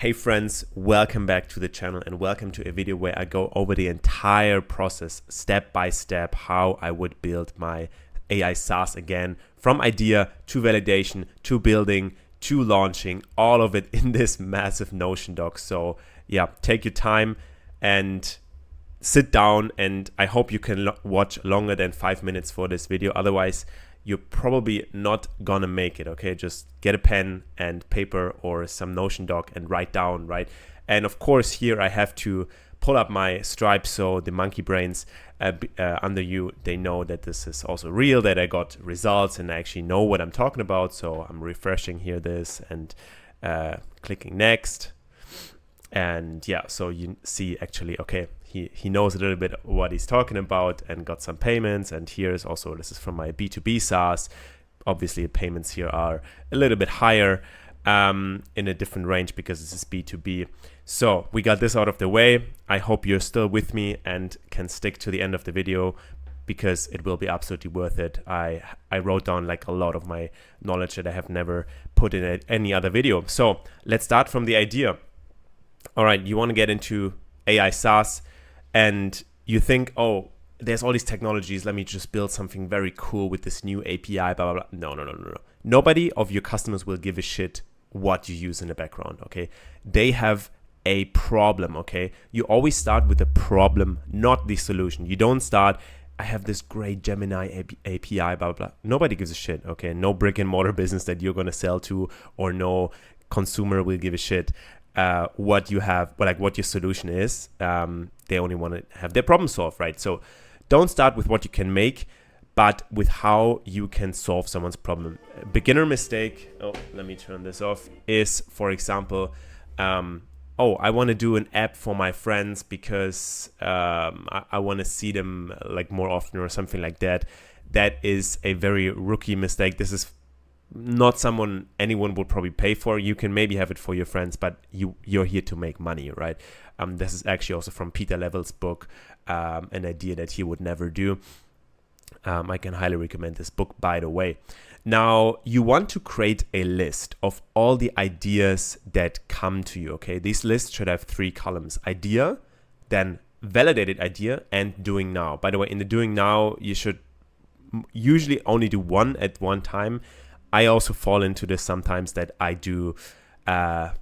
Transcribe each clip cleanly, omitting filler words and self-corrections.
Hey friends, welcome back to the channel and welcome to a video where I go over the entire process step by step, how I would build my AI SaaS again, from idea to validation to building to launching, all of it in this massive Notion doc. So yeah, take your time and sit down, and I hope you can watch longer than 5 minutes for this video. Otherwise, you're probably not gonna make it, okay? Just get a pen and paper or some Notion doc and write down, right? And of course, here I have to pull up my Stripe so the monkey brains under you, they know that this is also real, that I got results and I actually know what I'm talking about. So I'm refreshing here this and clicking next. And yeah, so you see actually, okay, he knows a little bit what he's talking about and got some payments. And here's also, this is from my B2B SaaS. Obviously, payments here are a little bit higher in a different range because this is B2B. So we got this out of the way. I hope you're still with me and can stick to the end of the video because it will be absolutely worth it. I wrote down like a lot of my knowledge that I have never put in any other video. So let's start from the idea. All right, you want to get into AI SaaS and you think, oh, there's all these technologies. Let me just build something very cool with this new API, blah, blah, blah. No. Nobody of your customers will give a shit what you use in the background, okay? They have a problem, okay? You always start with the problem, not the solution. You don't start, I have this great Gemini API, blah, blah, blah. Nobody gives a shit, okay? No brick and mortar business that you're going to sell to, or no consumer will give a shit what you have, but like what your solution is. They only want to have their problem solved, right? So don't start with what you can make, but with how you can solve someone's problem. A beginner mistake, oh, let me turn this off, is, for example, oh, I want to do an app for my friends because I want to see them like more often or something like that. That is a very rookie mistake. This is not someone anyone would probably pay for. You can maybe have it for your friends, but you're here to make money, right? This is actually also from Peter Level's book, an idea that he would never do. I can highly recommend this book, by the way. Now, you want to create a list of all the ideas that come to you, okay? These lists should have 3 columns: idea, then validated idea, and doing now. By the way, in the doing now, you should usually only do one at one time. I also fall into this sometimes that I do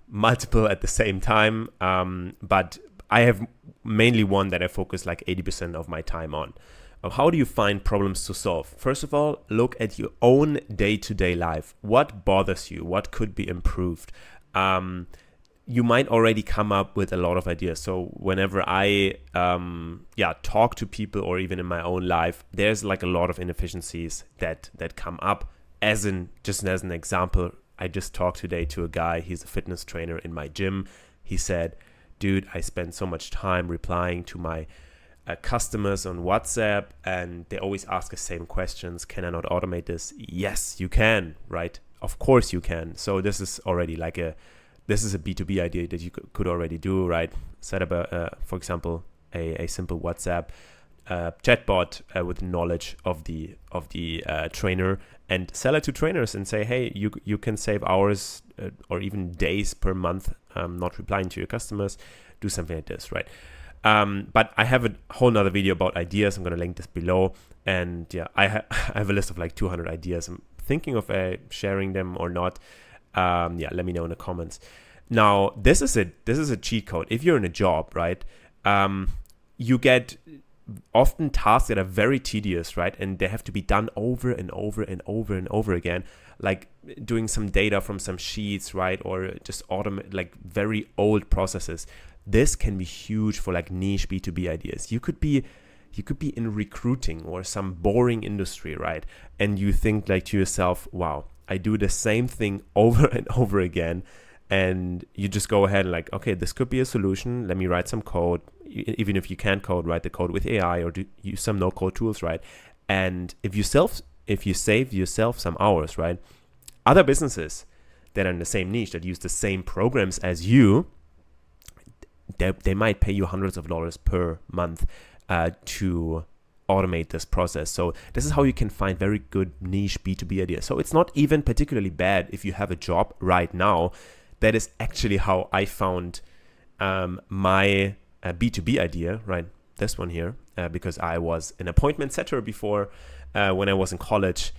multiple at the same time, but I have mainly one that I focus like 80% of my time on. How do you find problems to solve? First of all, look at your own day-to-day life. What bothers you? What could be improved? You might already come up with a lot of ideas. So whenever I talk to people, or even in my own life, there's like a lot of inefficiencies that come up. Just as an example, I just talked today to a guy. He's a fitness trainer in my gym. He said, dude, I spend so much time replying to my customers on WhatsApp, and they always ask the same questions. Can I not automate this? Yes, you can, right? Of course you can. So this is already like this is a B2B idea that you could already do, right? Set up for example, a simple WhatsApp chatbot with knowledge of the trainer, and sell it to trainers and say, hey, you can save hours or even days per month not replying to your customers. Do something like this, right? But I have a whole nother video about ideas. I'm going to link this below. And yeah, I have a list of like 200 ideas. I'm thinking of sharing them or not. Let me know in the comments. Now, this is a cheat code. If you're in a job, right, you get often tasks that are very tedious, right? And they have to be done over and over and over and over again, like doing some data from some sheets, right? Or just automate like very old processes. This can be huge for like niche B2B ideas. You could be in recruiting or some boring industry, right? And you think like to yourself, wow, I do the same thing over and over again. And you just go ahead and like, okay, this could be a solution. Let me write some code. Even if you can't code, write the code with AI or use some no-code tools, right? And if you save yourself some hours, right? Other businesses that are in the same niche, that use the same programs as you, they might pay you hundreds of dollars per month to automate this process. So this is how you can find very good niche B2B ideas. So it's not even particularly bad if you have a job right now that is actually how I found my B2B idea, right? This one here, because I was an appointment setter before when I was in college.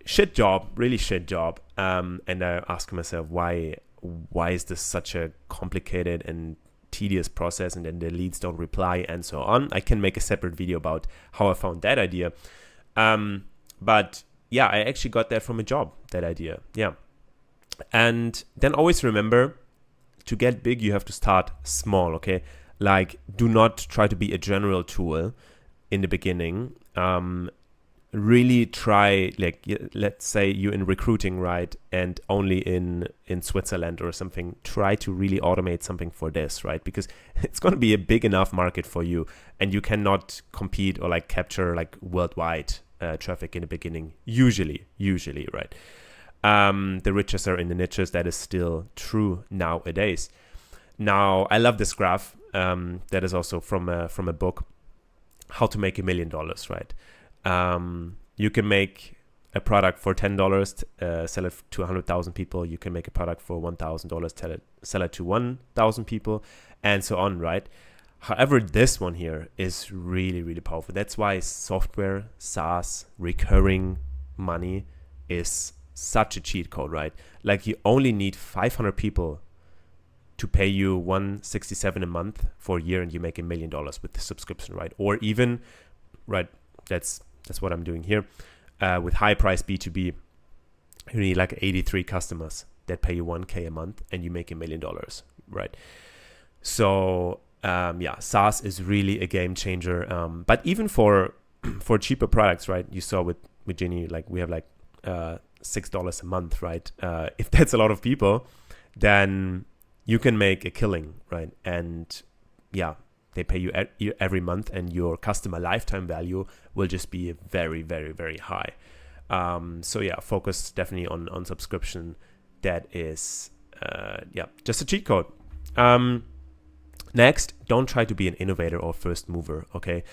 Shit job, really shit job. And I asked myself, why is this such a complicated and tedious process, and then the leads don't reply and so on. I can make a separate video about how I found that idea. But yeah, I actually got that from a job, that idea. Yeah. And then always remember, to get big, you have to start small, okay? Like, do not try to be a general tool in the beginning. Really try, like, let's say you're in recruiting, right? And only in Switzerland or something, try to really automate something for this, right? Because it's going to be a big enough market for you, and you cannot compete or like capture like worldwide traffic in the beginning, usually, right? The richest are in the niches. That is still true nowadays. Now, I love this graph. That is also from a book, How to Make $1 Million, right? You can make a product for $10, sell it to 100,000 people. You can make a product for $1,000, sell it to 1,000 people, and so on, right? However, this one here is really, really powerful. That's why software, SaaS, recurring money is such a cheat code, right? Like, you only need 500 people to pay you $167 a month for a year, and you make $1 million with the subscription, right? Or even, right, that's what I'm doing here. With high price B2B, you need like 83 customers that pay you $1,000 a month, and you make $1 million, right? So yeah, SaaS is really a game changer. But even for cheaper products, right? You saw with Ginny, like, we have like $6 a month, right? If that's a lot of people, then you can make a killing, right? And yeah, they pay you every month, and your customer lifetime value will just be very, very, very high. So yeah, focus definitely on subscription. That is, yeah, just a cheat code. Next, don't try to be an innovator or first mover, okay?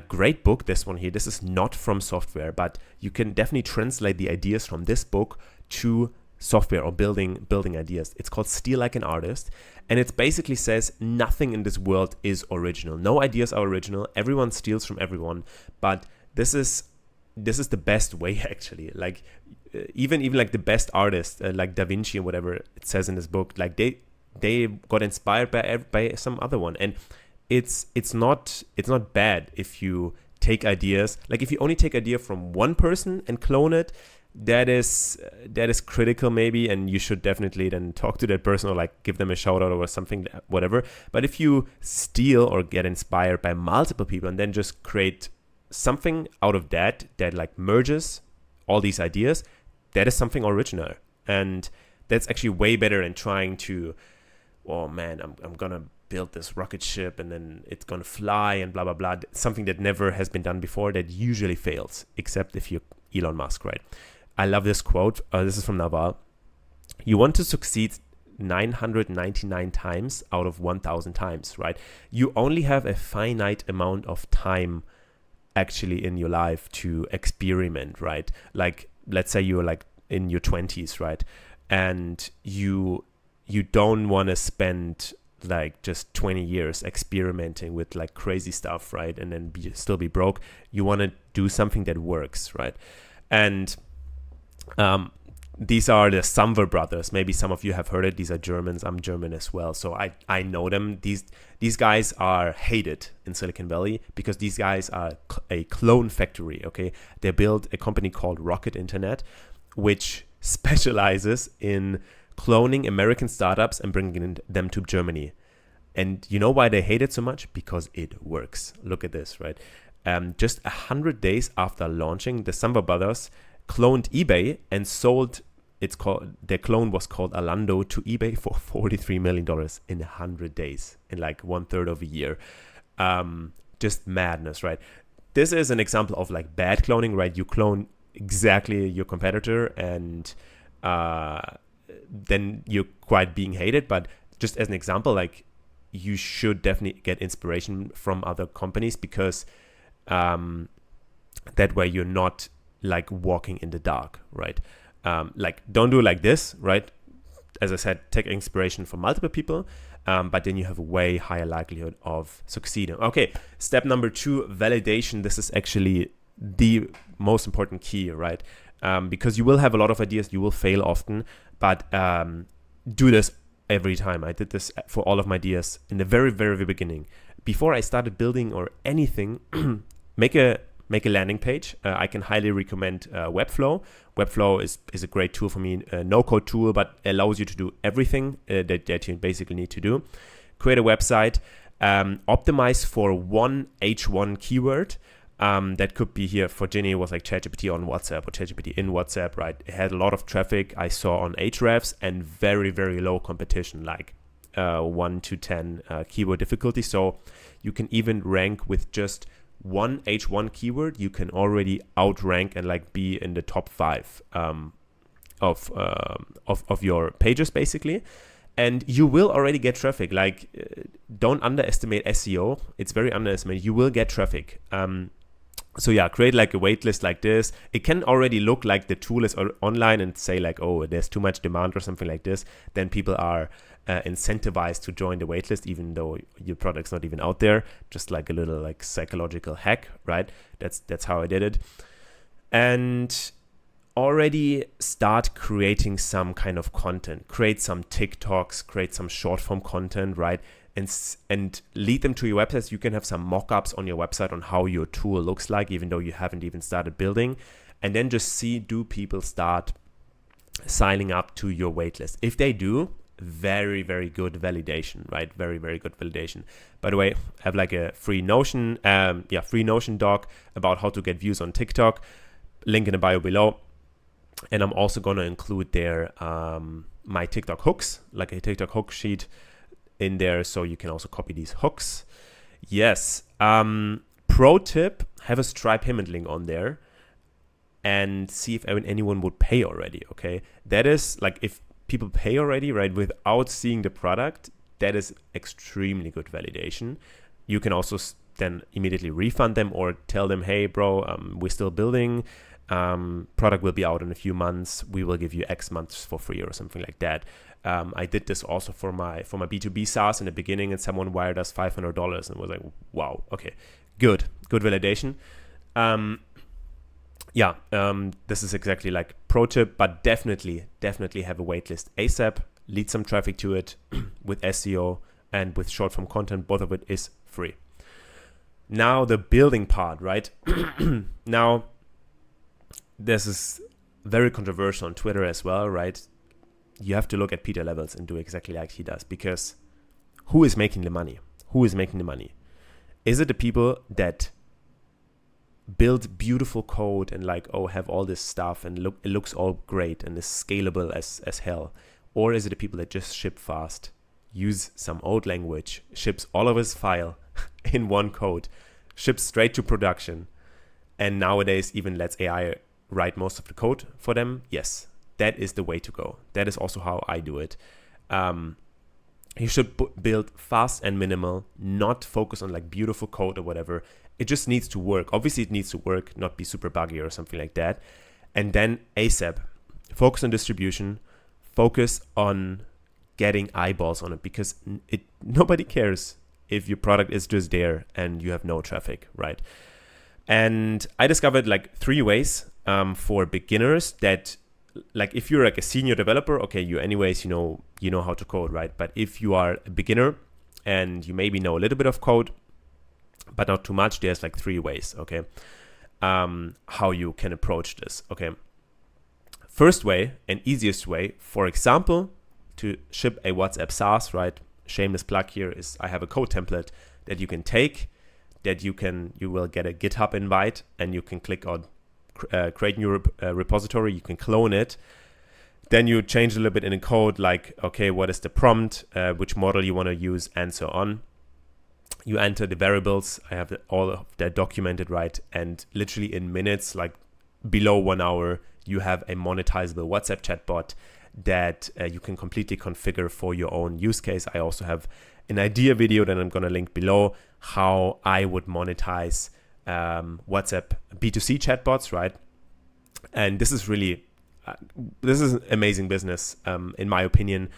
Great book, this one here. This is not from software, but you can definitely translate the ideas from this book to software or building ideas. It's called Steal Like an Artist, and it basically says nothing in this world is original. No ideas are original. Everyone steals from everyone, but this is the best way, actually. Like, even like the best artists, like Da Vinci or whatever it says in this book, like they got inspired by some other one. And it's not bad if you take ideas, like if you only take idea from one person and clone it, that is critical maybe, and you should definitely then talk to that person or like give them a shout out or something, whatever. But if you steal or get inspired by multiple people and then just create something out of that like merges all these ideas, that is something original. And that's actually way better than trying to, oh man, I'm gonna build this rocket ship and then it's gonna fly and blah blah blah. Something that never has been done before, that usually fails, except if you're Elon Musk, right? I love this quote. This is from Naval. You want to succeed 999 times out of 1,000 times, right? You only have a finite amount of time actually in your life to experiment, right? Like, let's say you're like in your 20s, right? And you don't want to spend like just 20 years experimenting with like crazy stuff, right? And then still be broke. You want to do something that works, right? And these are the Samwer brothers. Maybe some of you have heard it. These are Germans. I'm German as well, so I know them. These guys are hated in Silicon Valley because these guys are a clone factory, okay? They built a company called Rocket Internet, which specializes in cloning American startups and bringing them to Germany. And you know why they hate it so much? Because it works. Look at this, right? Just 100 days after launching, the Samwer brothers cloned eBay and sold, their clone was called Alando, to eBay for $43 million in 100 days, in like 1/3 of a year. Just madness, right? This is an example of like bad cloning, right? You clone exactly your competitor and then you're quite being hated. But just as an example, like, you should definitely get inspiration from other companies, because that way you're not like walking in the dark, right? Like, don't do like this, right? as I said, take inspiration from multiple people, but then you have a way higher likelihood of succeeding. Okay, step number 2, validation. This is actually the most important key, right? Because you will have a lot of ideas, you will fail often, but do this every time. I did this for all of my ideas in the very, very beginning. Before I started building or anything, make a landing page. I can highly recommend Webflow. Webflow is a great tool for me, a no-code tool, but allows you to do everything that you basically need to do. Create a website, optimize for one H1 keyword. That could be here for Ginny, it was like ChatGPT on WhatsApp or ChatGPT in WhatsApp, right? It had a lot of traffic I saw on Ahrefs and very, very low competition, like 1 to 10 keyword difficulty. So you can even rank with just one H1 keyword. You can already outrank and like be in the top 5 of your pages basically. And you will already get traffic. Like, don't underestimate SEO. It's very underestimated. You will get traffic. So yeah, create like a waitlist like this. It can already look like the tool is online and say like, oh, there's too much demand or something like this. Then people are incentivized to join the waitlist, even though your product's not even out there. Just like a little like psychological hack, right? That's how I did it. And already start creating some kind of content. Create some TikToks, create some short form content, right? And lead them to your website. You can have some mock-ups on your website on how your tool looks like, even though you haven't even started building. And then just see, do people start signing up to your waitlist? If they do, very, very good validation, right? Very, very good validation. By the way, I have like a free Notion doc about how to get views on TikTok. Link in the bio below. And I'm also going to include there my TikTok hooks, like a TikTok hook sheet in there, so you can also copy these hooks. Yes. Pro tip, have a Stripe payment link on there and see if anyone would pay already, okay? That is like, if people pay already, right, without seeing the product, that is extremely good validation. You can also then immediately refund them or tell them, hey bro, we're still building, product will be out in a few months, we will give you X months for free or something like that. I did this also for my B2B SaaS in the beginning, and someone wired us $500 and was like, wow, okay, good validation. This is exactly like pro tip, but definitely have a waitlist ASAP, lead some traffic to it with SEO and with short form content. Both of it is free. Now the building part, right? Now, this is very controversial on Twitter as well, right? You have to look at Peter Levels and do exactly like he does, because who is making the money? Who is making the money? Is it the people that build beautiful code and like, oh, have all this stuff and it looks all great and is scalable as hell? Or is it the people that just ship fast, use some old language, ships all of his file in one code, ships straight to production, and nowadays even lets AI write most of the code for them? Yes. That is the way to go. That is also how I do it. You should build fast and minimal, not focus on like beautiful code or whatever. It just needs to work. Obviously, it needs to work, not be super buggy or something like that. And then ASAP, focus on distribution, focus on getting eyeballs on it, because nobody cares if your product is just there and you have no traffic, right? And I discovered like 3 ways for beginners that, like, if you're like a senior developer, okay, you anyways, you know how to code, right? But if you are a beginner and you maybe know a little bit of code, but not too much, there's like 3 ways, okay, how you can approach this, okay? First way and easiest way, for example, to ship a WhatsApp SaaS, right? Shameless plug here is I have a code template that you can take, that you will get a GitHub invite, and you can click on create new repository. You can clone it. Then you change a little bit in the code, like, okay, what is the prompt, which model you want to use, and so on. You enter the variables. I have all of that documented, right? And literally in minutes, like below 1 hour, you have a monetizable WhatsApp chatbot that you can completely configure for your own use case. I also have an idea video that I'm going to link below, how I would monetize WhatsApp B2C chatbots, right? And this is really this is an amazing business, in my opinion.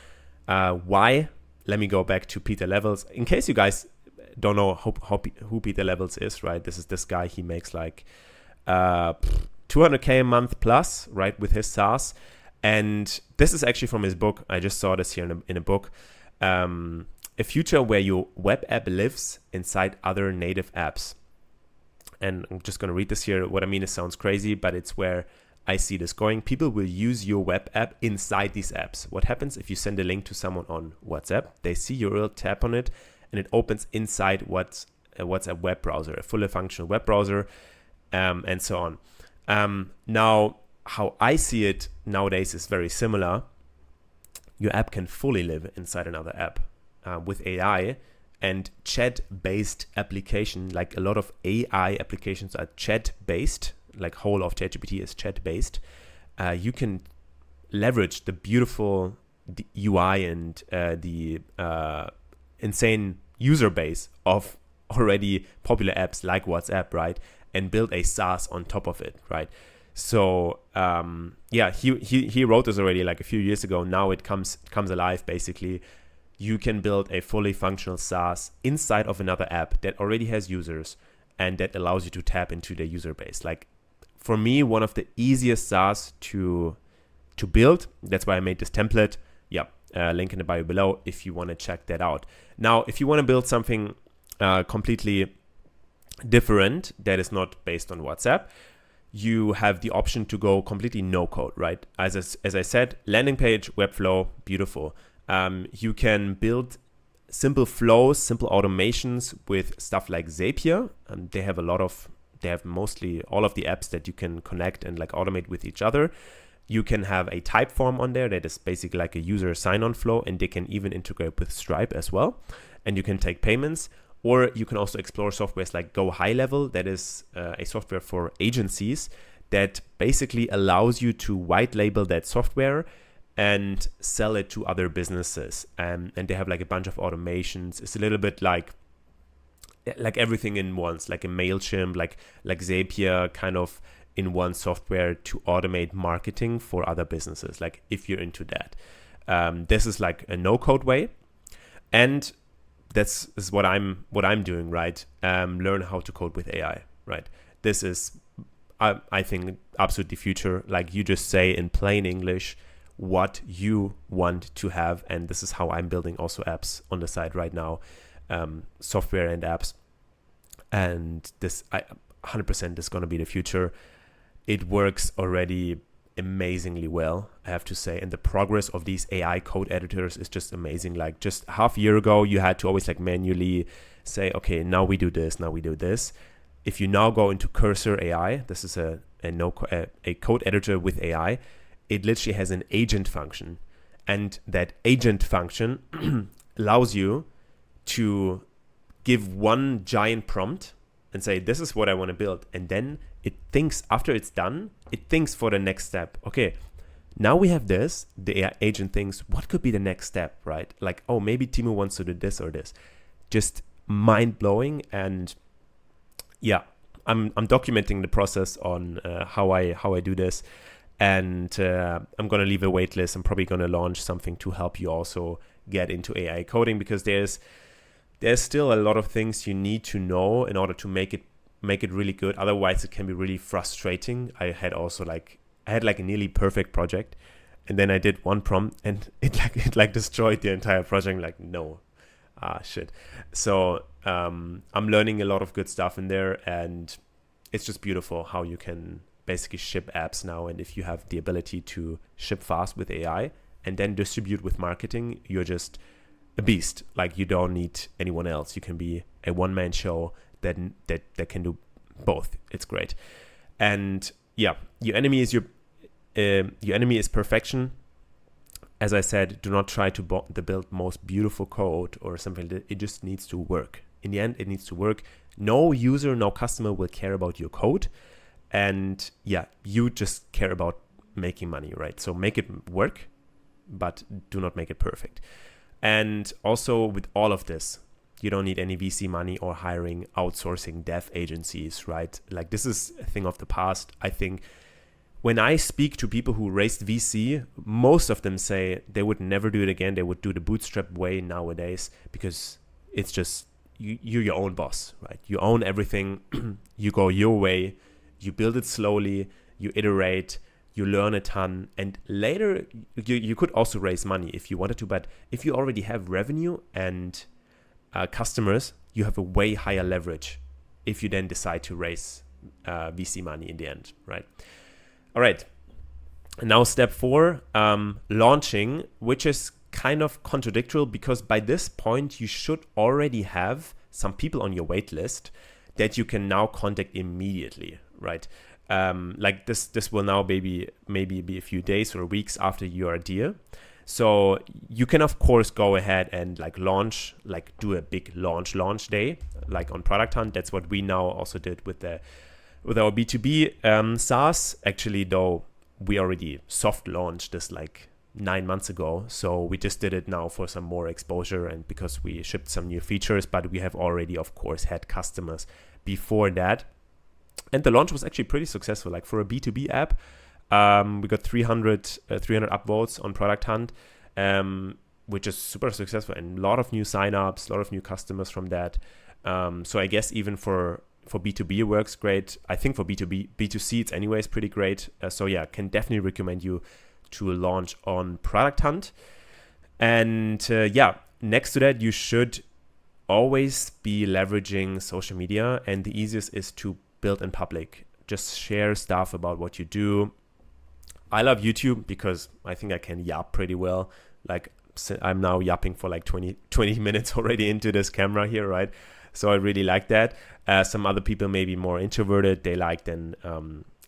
Why? Let me go back to Peter Levels. In case you guys don't know who Peter Levels is, right? This is this guy. He makes like 200K a month plus, right, with his SaaS. And this is actually from his book. I just saw this here in a book. A future where your web app lives inside other native apps. And I'm just going to read this here. What I mean, it sounds crazy, but it's where I see this going. People will use your web app inside these apps. What happens if you send a link to someone on WhatsApp? They see your URL, tap on it, and it opens inside WhatsApp web browser, a fully functional web browser, and so on. Now, how I see it nowadays is very similar. Your app can fully live inside another app with AI and chat-based application. Like a lot of AI applications are chat-based, like whole of ChatGPT is chat-based. You can leverage the beautiful UI and the insane user base of already popular apps like WhatsApp, right? And build a SaaS on top of it, right? So he wrote this already like a few years ago. Now it comes alive. Basically, you can build a fully functional SaaS inside of another app that already has users and that allows you to tap into their user base. Like for me, one of the easiest SaaS to build. That's why I made this template. Link in the bio below if you want to check that out. Now, if you want to build something completely different that is not based on WhatsApp, you have the option to go completely no code, right? As I said, landing page, Webflow, beautiful. You can build simple flows, simple automations with stuff like Zapier. They have mostly all of the apps that you can connect and like automate with each other. You can have a type form on there that is basically like a user sign-on flow, and they can even integrate with Stripe as well. And you can take payments. Or you can also explore softwares like Go High Level. That is a software for agencies that basically allows you to white label that software and sell it to other businesses. And they have like a bunch of automations. It's a little bit like everything in once, like a MailChimp, like Zapier, kind of in one software to automate marketing for other businesses. Like if you're into that, this is like a no-code way, and that's is what I'm doing, right? Learn how to code with AI, right? This is, I think, absolutely future. Like you just say in plain English what you want to have, and this is how I'm building also apps on the side right now, software and apps. And this, 100% is going to be the future. It works already amazingly well, I have to say, and the progress of these AI code editors is just amazing. Like just half a year ago, you had to always like manually say, okay, now we do this, now we do this. If you now go into Cursor AI, this is a code editor with AI. It literally has an agent function, and that agent function allows you to give one giant prompt and say, this is what I want to build, and then it thinks, after it's done, it thinks for the next step. Okay, now we have this. The AI agent thinks, what could be the next step, right? Like, oh, maybe Timo wants to do this or this. Just mind-blowing. And yeah, I'm documenting the process on how I do this. And I'm going to leave a wait list. I'm probably going to launch something to help you also get into AI coding, because there's still a lot of things you need to know in order to make it really good. Otherwise, it can be really frustrating. I had like a nearly perfect project, and then I did one prompt and it destroyed the entire project. Like, no, shit. So I'm learning a lot of good stuff in there, and it's just beautiful how you can basically ship apps now. And if you have the ability to ship fast with AI and then distribute with marketing, you're just a beast. Like, you don't need anyone else. You can be a one-man show that can do both. It's great. And yeah, your enemy is perfection. As I said, do not try to build most beautiful code or something. It just needs to work. In the end, it needs to work. No user, no customer will care about your code. And yeah, you just care about making money, right? So make it work, but do not make it perfect. And also with all of this, you don't need any VC money or hiring outsourcing dev agencies, right? Like, this is a thing of the past. I think when I speak to people who raised VC, most of them say they would never do it again. They would do the bootstrap way nowadays because it's just you're your own boss, right? You own everything. You go your way. You build it slowly. You iterate. You learn a ton. And later, you could also raise money if you wanted to. But if you already have revenue and customers, you have a way higher leverage if you then decide to raise VC money in the end, right? All right. Now step 4, launching, which is kind of contradictory because by this point you should already have some people on your wait list that you can now contact immediately, right? Like this will now maybe be a few days or weeks after your idea. So you can of course go ahead and like launch, like do a big launch day, like on Product Hunt. That's what we now also did with our B2B SaaS. Actually, though, we already soft launched this like 9 months ago. So we just did it now for some more exposure and because we shipped some new features, but we have already, of course, had customers before that. And the launch was actually pretty successful. Like for a B2B app, we got 300 upvotes on Product Hunt, which is super successful, and a lot of new signups, a lot of new customers from that. So I guess even for B2B it works great. I think for B2C it's anyways pretty great. So yeah, can definitely recommend you to launch on Product Hunt. And yeah, next to that, you should always be leveraging social media, and the easiest is to build in public. Just share stuff about what you do. I love YouTube because I think I can yap pretty well. Like I'm now yapping for like 20 minutes already into this camera here, right? So I really like that. Some other people may be more introverted. They like then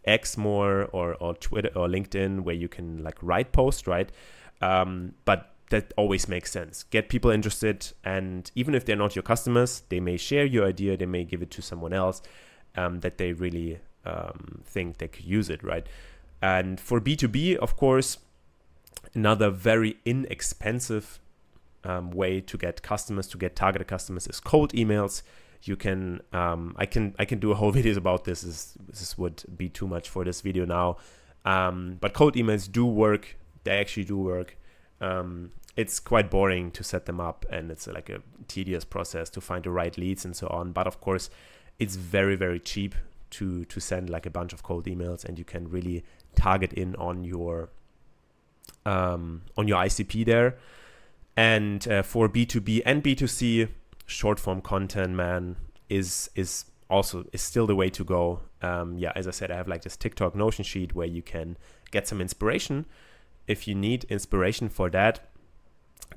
X more or Twitter or LinkedIn where you can like write posts, right? But that always makes sense. Get people interested, and even if they're not your customers, they may share your idea. They may give it to someone else that they really think they could use it, right? And for B2B, of course, another very inexpensive way to get customers, to get targeted customers, is cold emails. You can, I can do a whole video about this. This would be too much for this video now. But cold emails do work. They actually do work. It's quite boring to set them up, and it's like a tedious process to find the right leads and so on. But of course, it's very, very cheap to send like a bunch of cold emails, and you can really target in on your ICP there. And for B2B and B2C, short form content, man, is still the way to go. Yeah, as I said, I have like this TikTok Notion sheet where you can get some inspiration. If you need inspiration for that,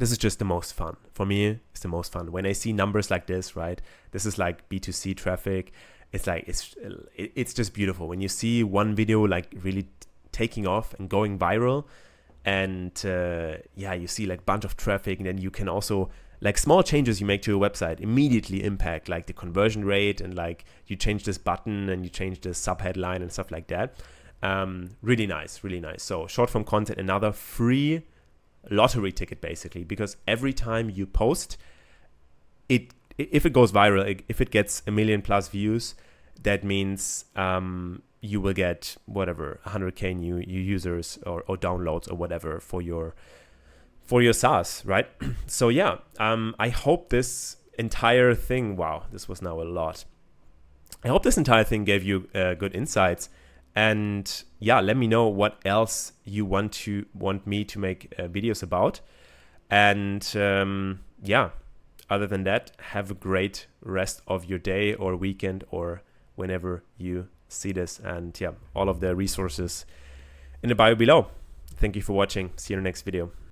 this is just the most fun. For me, it's the most fun. When I see numbers like this, right? This is like B2C traffic. It's like, it's just beautiful. When you see one video like really taking off and going viral, and yeah, you see like a bunch of traffic, and then you can also, like small changes you make to your website immediately impact like the conversion rate, and like you change this button and you change the sub headline and stuff like that. Really nice, really nice. So short form content, another free lottery ticket basically, because every time you post it, if it goes viral, if it gets 1 million plus views, that means you will get whatever 100k new users or downloads or whatever for your SaaS, right? So yeah, I hope this entire thing, wow, this was now a lot. I hope this entire thing gave you good insights. And yeah, let me know what else you want me to make videos about. And yeah, other than that, have a great rest of your day or weekend or whenever you see this. And yeah, all of the resources in the bio below. Thank you for watching. See you in the next video.